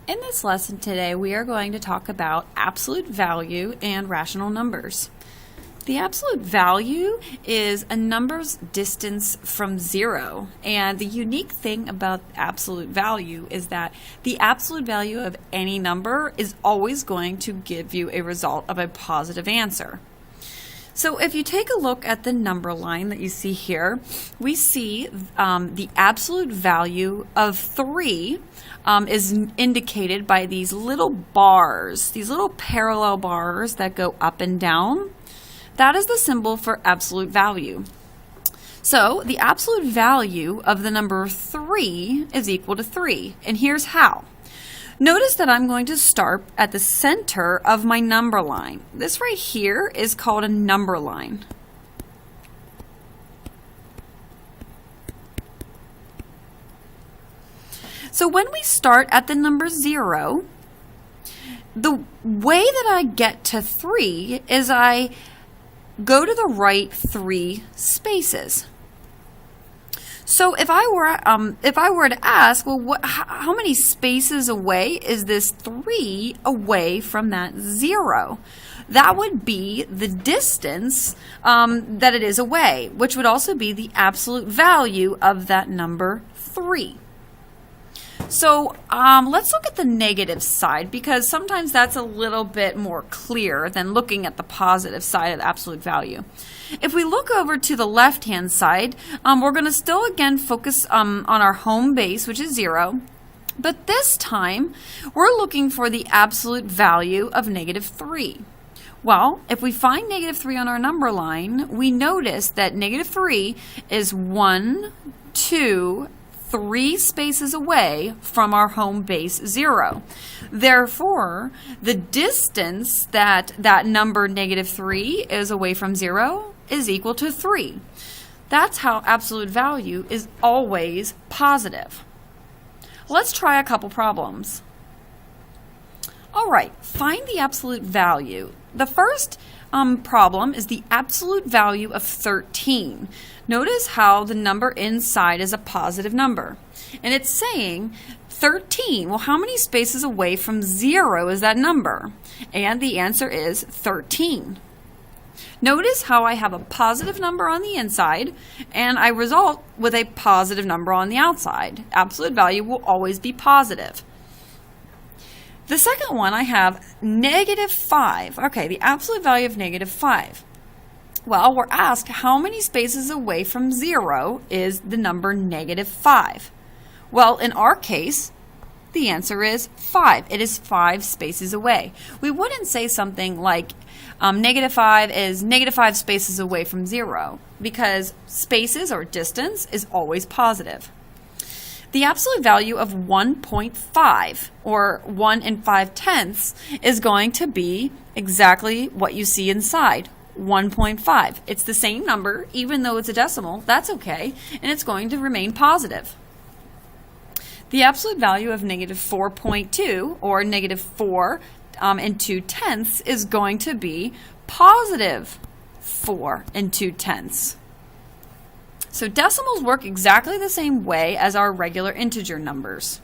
In this lesson today, we are going to talk about absolute value and rational numbers. The absolute value is a number's distance from zero, and the unique thing about absolute value is that the absolute value of any number is always going to give you a result of a positive answer. So if you take a look at the number line that you see here, we see the absolute value of 3 is indicated by these little bars, these little parallel bars that go up and down. That is the symbol for absolute value. So the absolute value of the number 3 is equal to 3, and here's how. Notice that I'm going to start at the center of my number line. This right here is called a number line. So when we start at the number 0, the way that I get to 3 is I go to the right 3 spaces. So if I were to ask, well, how many spaces away is this 3 away from that 0? That would be the distance that it is away, which would also be the absolute value of that number 3. So let's look at the negative side, because sometimes that's a little bit more clear than looking at the positive side of the absolute value. If we look over to the left-hand side, we're going to still again focus on our home base, which is 0. But this time, we're looking for the absolute value of negative 3. Well, if we find negative 3 on our number line, we notice that negative 3 is 1, 2, 3 spaces away from our home base 0. Therefore, the distance that number negative 3 is away from 0 is equal to 3. That's how absolute value is always positive. Let's try a couple problems. All right, find the absolute value. The first problem is the absolute value of 13. Notice how the number inside is a positive number. And it's saying 13. Well, how many spaces away from 0 is that number? And the answer is 13. Notice how I have a positive number on the inside, and I result with a positive number on the outside. Absolute value will always be positive. The second one, I have negative 5. Okay, the absolute value of negative 5. Well, we're asked how many spaces away from 0 is the number negative 5? Well, in our case, the answer is 5. It is 5 spaces away. We wouldn't say something like negative 5 is negative 5 spaces away from 0, because spaces or distance is always positive. The absolute value of 1.5, or 1 5/10, is going to be exactly what you see inside, 1.5. It's the same number, even though it's a decimal. That's okay, and it's going to remain positive. The absolute value of negative 4.2, or negative 4 2/10, is going to be positive 4 2/10. So decimals work exactly the same way as our regular integer numbers.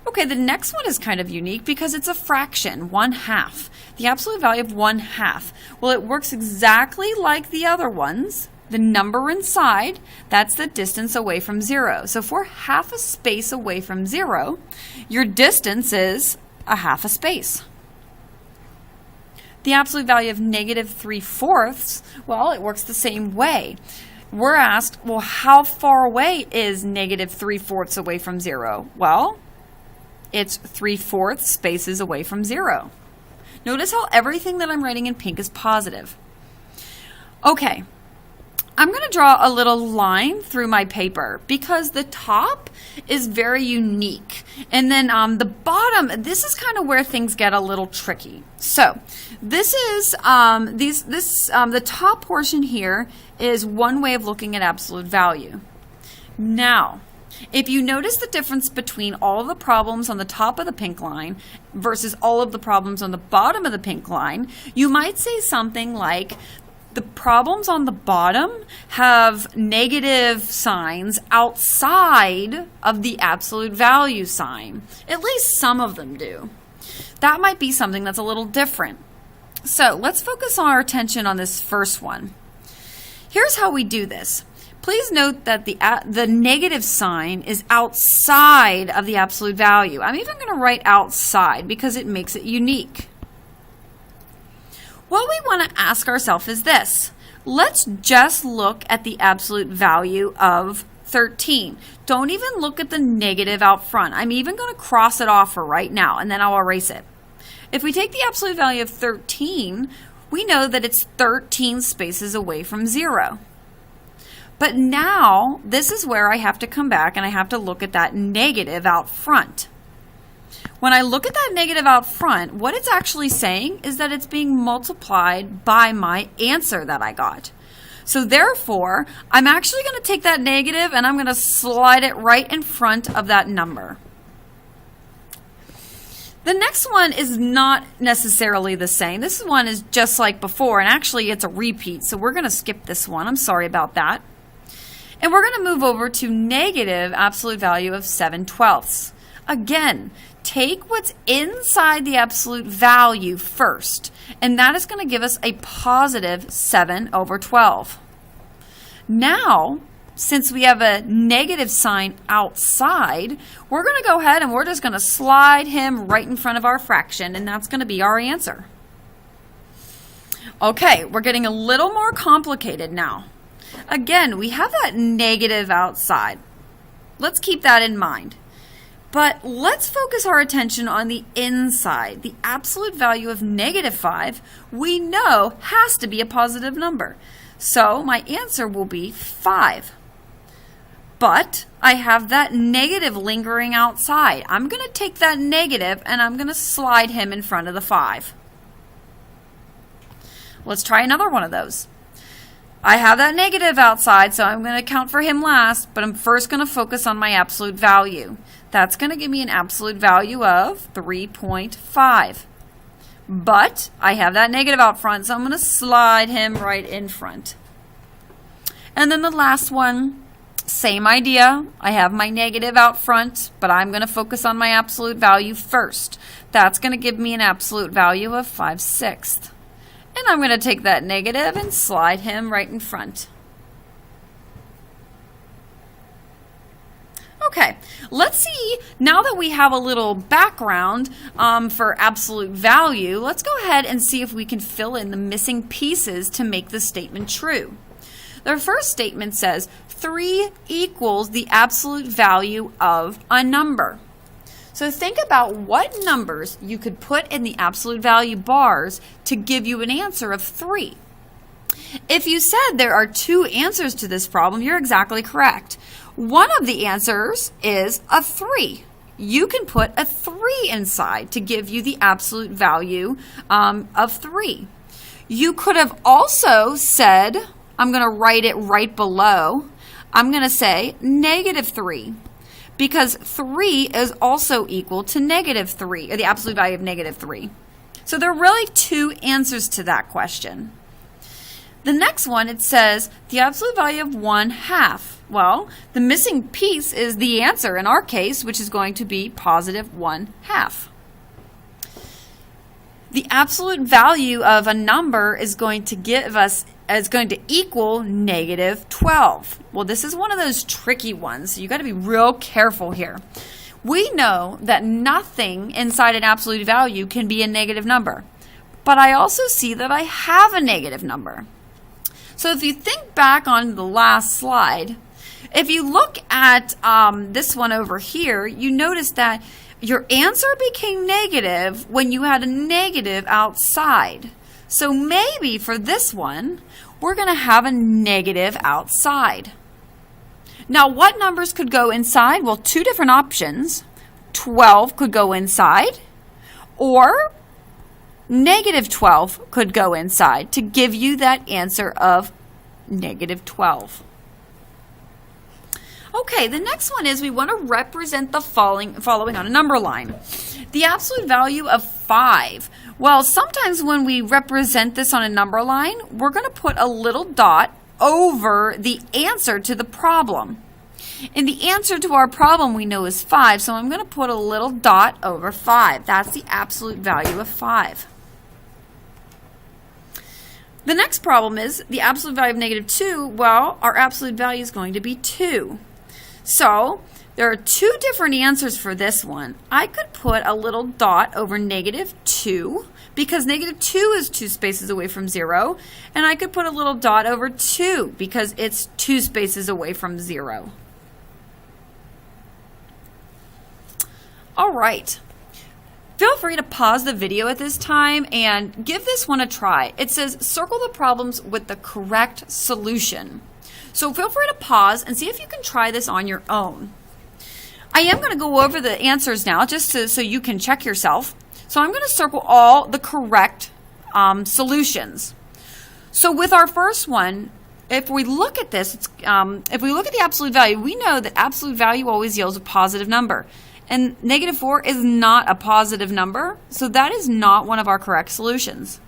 Okay, the next one is kind of unique because it's a fraction, 1/2. The absolute value of 1/2. Well, it works exactly like the other ones. The number inside, that's the distance away from 0. So if we're half a space away from 0, your distance is a half a space. The absolute value of negative 3/4, well, it works the same way. We're asked, well, how far away is negative 3/4 away from 0? Well, it's 3/4 spaces away from 0. Notice how everything that I'm writing in pink is positive. Okay, I'm going to draw a little line through my paper because the top is very unique. And then the bottom, this is kind of where things get a little tricky. So this is, the top portion here is one way of looking at absolute value. Now, if you notice the difference between all of the problems on the top of the pink line versus all of the problems on the bottom of the pink line, you might say something like The problems on the bottom have negative signs outside of the absolute value sign. At least some of them do. That might be something that's a little different. So let's focus our attention on this first one. Here's how we do this. Please note that the negative sign is outside of the absolute value. I'm even going to write outside because it makes it unique. What we want to ask ourselves is this. Let's just look at the absolute value of 13. Don't even look at the negative out front. I'm even going to cross it off for right now, and then I'll erase it. If we take the absolute value of 13, we know that it's 13 spaces away from 0. But now, this is where I have to come back and I have to look at that negative out front. When I look at that negative out front, what it's actually saying is that it's being multiplied by my answer that I got. So therefore, I'm actually going to take that negative and I'm going to slide it right in front of that number. The next one is not necessarily the same. This one is just like before, and actually it's a repeat, so we're going to skip this one. I'm sorry about that. And we're going to move over to negative absolute value of 7/12. Again, take what's inside the absolute value first, and that is going to give us a positive 7/12. Now, since we have a negative sign outside, we're going to go ahead and we're just going to slide him right in front of our fraction, and that's going to be our answer. Okay, we're getting a little more complicated now. Again, we have that negative outside. Let's keep that in mind. But let's focus our attention on the inside. The absolute value of -5, we know, has to be a positive number. So my answer will be 5. But I have that negative lingering outside. I'm going to take that negative and I'm going to slide him in front of the 5. Let's try another one of those. I have that negative outside, so I'm going to count for him last, but I'm first going to focus on my absolute value. That's going to give me an absolute value of 3.5. But I have that negative out front, so I'm going to slide him right in front. And then the last one, same idea. I have my negative out front, but I'm going to focus on my absolute value first. That's going to give me an absolute value of 5/6. And I'm going to take that negative and slide him right in front. Okay, let's see, now that we have a little background for absolute value, let's go ahead and see if we can fill in the missing pieces to make the statement true. The first statement says 3 equals the absolute value of a number. So think about what numbers you could put in the absolute value bars to give you an answer of 3. If you said there are 2 answers to this problem, you're exactly correct. One of the answers is a 3. You can put a 3 inside to give you the absolute value of 3. You could have also said, I'm going to write it right below, I'm going to say -3. Because 3 is also equal to -3, or the absolute value of -3. So there are really 2 answers to that question. The next one, it says the absolute value of 1/2. Well, the missing piece is the answer in our case, which is going to be positive 1/2. The absolute value of a number is going to equal -12. Well, this is one of those tricky ones, so you got to be real careful here. We know that nothing inside an absolute value can be a negative number, but I also see that I have a negative number. So if you think back on the last slide, if you look at this one over here, you notice that your answer became negative when you had a negative outside. So maybe for this one, we're going to have a negative outside. Now, what numbers could go inside? Well, 2 different options. 12 could go inside, or -12 could go inside to give you that answer of -12. Okay, the next one is we want to represent the following on a number line. The absolute value of 5. Well, sometimes when we represent this on a number line, we're going to put a little dot over the answer to the problem. And the answer to our problem we know is 5, so I'm going to put a little dot over 5. That's the absolute value of 5. The next problem is the absolute value of negative 2. Well, our absolute value is going to be 2. So there are two different answers for this one. I could put a little dot over negative 2 because negative 2 is 2 spaces away from 0. And I could put a little dot over 2 because it's 2 spaces away from 0. All right. Feel free to pause the video at this time and give this one a try. It says circle the problems with the correct solution. So feel free to pause and see if you can try this on your own. I am going to go over the answers now just so you can check yourself. So I'm going to circle all the correct solutions. So with our first one, if we look at this, if we look at the absolute value, we know that absolute value always yields a positive number. And negative 4 is not a positive number, so that is not one of our correct solutions.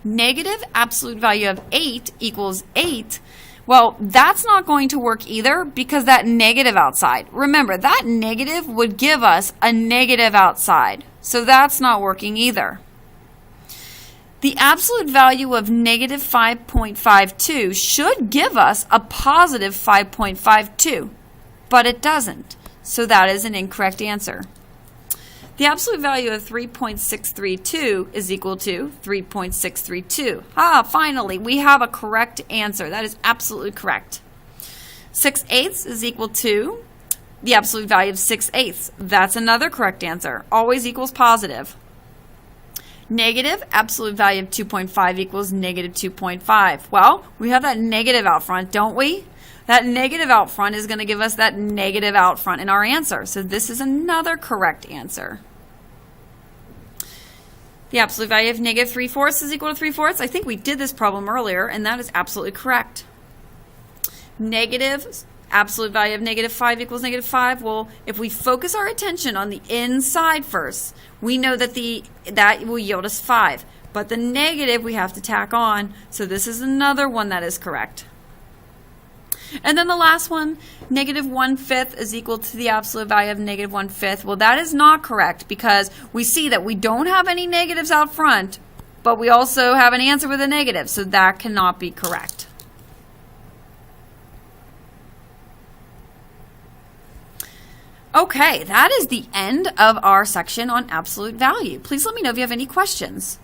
Negative absolute value of 8 equals 8. Well, that's not going to work either because that negative outside. Remember, that negative would give us a negative outside, so that's not working either. The absolute value of negative 5.52 should give us a positive 5.52, but it doesn't. So that is an incorrect answer. The absolute value of 3.632 is equal to 3.632. Finally, we have a correct answer. That is absolutely correct. 6/8 is equal to the absolute value of 6/8. That's another correct answer. Always equals positive. Negative absolute value of 2.5 equals negative 2.5. Well, we have that negative out front, don't we? That negative out front is going to give us that negative out front in our answer. So this is another correct answer. The absolute value of negative 3/4 is equal to 3/4. I think we did this problem earlier, and that is absolutely correct. Negative absolute value of negative 5 equals negative 5. Well, if we focus our attention on the inside first, we know that that will yield us 5. But the negative we have to tack on, so this is another one that is correct. And then the last one, negative 1/5 is equal to the absolute value of negative 1/5. Well, that is not correct because we see that we don't have any negatives out front, but we also have an answer with a negative, so that cannot be correct. Okay, that is the end of our section on absolute value. Please let me know if you have any questions.